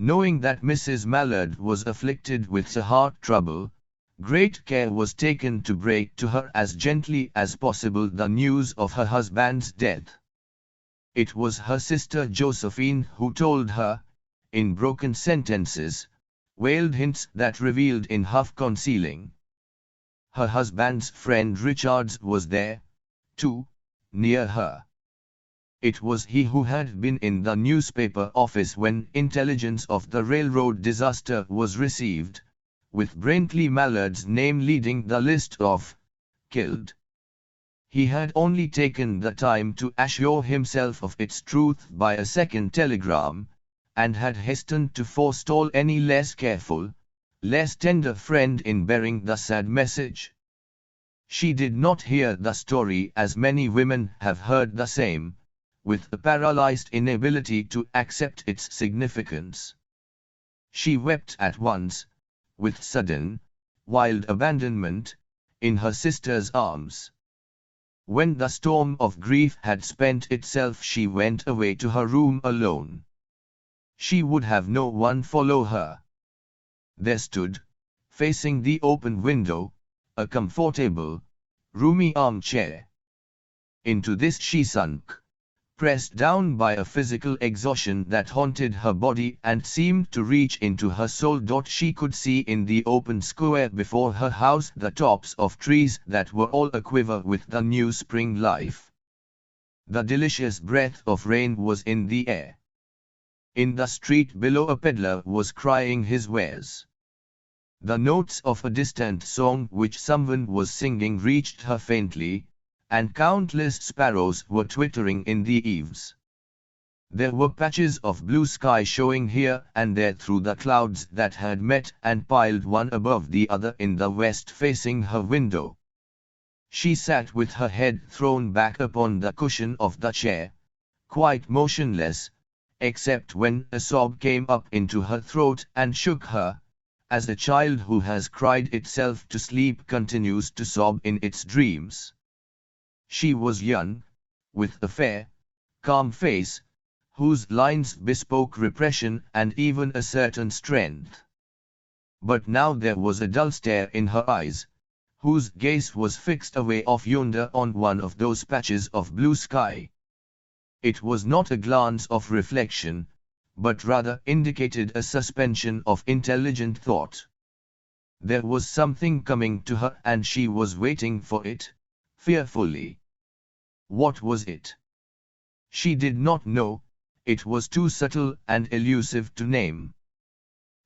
Knowing that Mrs. Mallard was afflicted with a heart trouble, great care was taken to break to her as gently as possible the news of her husband's death. It was her sister Josephine who told her, in broken sentences, veiled hints that revealed in half concealing. Her husband's friend Richards was there, too, near her. It was he who had been in the newspaper office when intelligence of the railroad disaster was received, with Brently Mallard's name leading the list of killed. He had only taken the time to assure himself of its truth by a second telegram, and had hastened to forestall any less careful, less tender friend in bearing the sad message. She did not hear the story as many women have heard the same, with a paralyzed inability to accept its significance. She wept at once, with sudden, wild abandonment, in her sister's arms. When the storm of grief had spent itself, she went away to her room alone. She would have no one follow her. There stood, facing the open window, a comfortable, roomy armchair. Into this she sunk, pressed down by a physical exhaustion that haunted her body and seemed to reach into her soul. She could see in the open square before her house the tops of trees that were all aquiver with the new spring life. The delicious breath of rain was in the air. In the street below a peddler was crying his wares. The notes of a distant song which someone was singing reached her faintly, and countless sparrows were twittering in the eaves. There were patches of blue sky showing here and there through the clouds that had met and piled one above the other in the west facing her window. She sat with her head thrown back upon the cushion of the chair, quite motionless, except when a sob came up into her throat and shook her, as a child who has cried itself to sleep continues to sob in its dreams. She was young, with a fair, calm face, whose lines bespoke repression and even a certain strength. But now there was a dull stare in her eyes, whose gaze was fixed away off yonder on one of those patches of blue sky. It was not a glance of reflection, but rather indicated a suspension of intelligent thought. There was something coming to her and she was waiting for it, fearfully. What was it? She did not know, it was too subtle and elusive to name.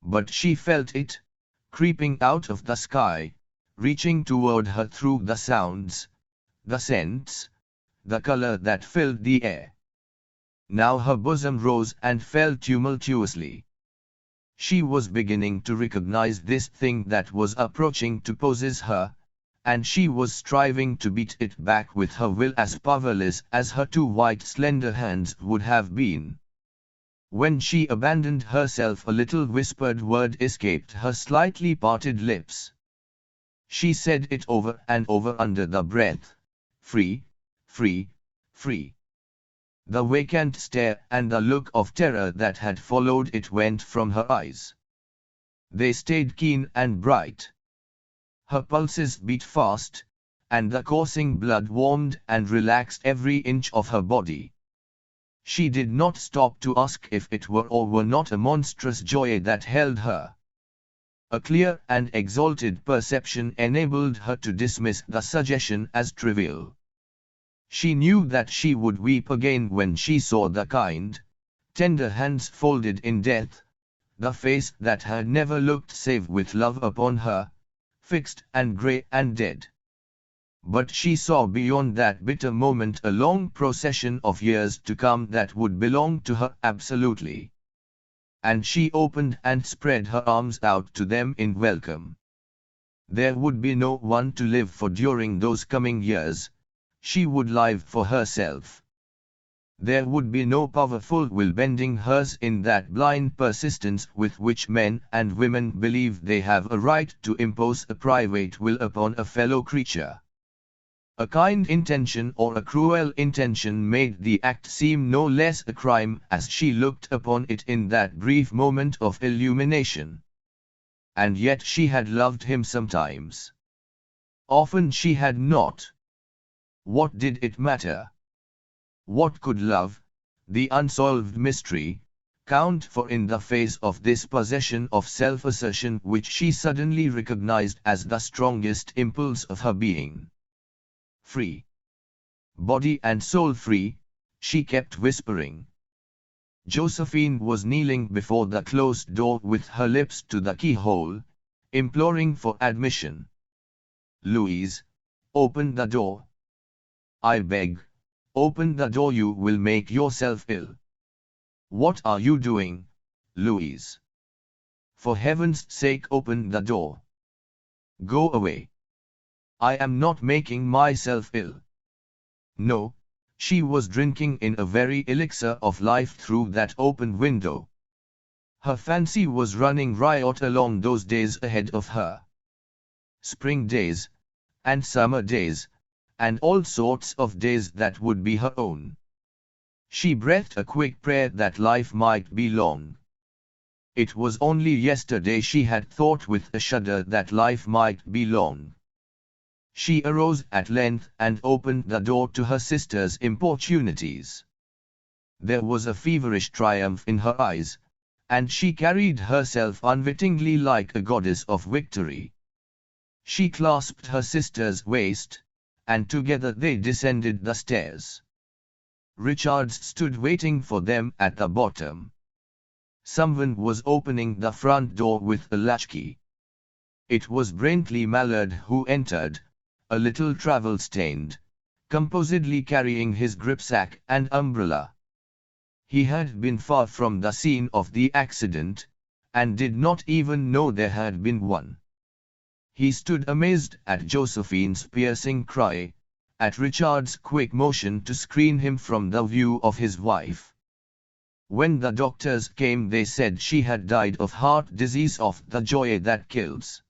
But she felt it, creeping out of the sky, reaching toward her through the sounds, the scents, the color that filled the air. Now her bosom rose and fell tumultuously. She was beginning to recognize this thing that was approaching to possess her, and she was striving to beat it back with her will as powerless as her two white slender hands would have been. When she abandoned herself, a little whispered word escaped her slightly parted lips. She said it over and over under the breath: free, free, free. The vacant stare and the look of terror that had followed it went from her eyes. They stayed keen and bright. Her pulses beat fast, and the coursing blood warmed and relaxed every inch of her body. She did not stop to ask if it were or were not a monstrous joy that held her. A clear and exalted perception enabled her to dismiss the suggestion as trivial. She knew that she would weep again when she saw the kind, tender hands folded in death, the face that had never looked save with love upon her, fixed and grey and dead. But she saw beyond that bitter moment a long procession of years to come that would belong to her absolutely. And she opened and spread her arms out to them in welcome. There would be no one to live for during those coming years. She would live for herself. There would be no powerful will bending hers in that blind persistence with which men and women believe they have a right to impose a private will upon a fellow creature. A kind intention or a cruel intention made the act seem no less a crime as she looked upon it in that brief moment of illumination. And yet she had loved him sometimes. Often she had not. What did it matter? What could love, the unsolved mystery, count for in the face of this possession of self-assertion which she suddenly recognized as the strongest impulse of her being? Free. Body and soul free, she kept whispering. Josephine was kneeling before the closed door with her lips to the keyhole, imploring for admission. Louise, open the door. I beg, open the door, you will make yourself ill. What are you doing, Louise? For heaven's sake, open the door. Go away. I am not making myself ill. No, she was drinking in a very elixir of life through that open window. Her fancy was running riot along those days ahead of her. Spring days, and summer days, and all sorts of days that would be her own. She breathed a quick prayer that life might be long. It was only yesterday she had thought with a shudder that life might be long. She arose at length and opened the door to her sister's importunities. There was a feverish triumph in her eyes, and she carried herself unwittingly like a goddess of victory. She clasped her sister's waist, and together they descended the stairs. Richards stood waiting for them at the bottom. Someone was opening the front door with a latchkey. It was Brently Mallard who entered, a little travel-stained, composedly carrying his gripsack and umbrella. He had been far from the scene of the accident, and did not even know there had been one. He stood amazed at Josephine's piercing cry, at Richard's quick motion to screen him from the view of his wife. When the doctors came, they said she had died of heart disease, of the joy that kills.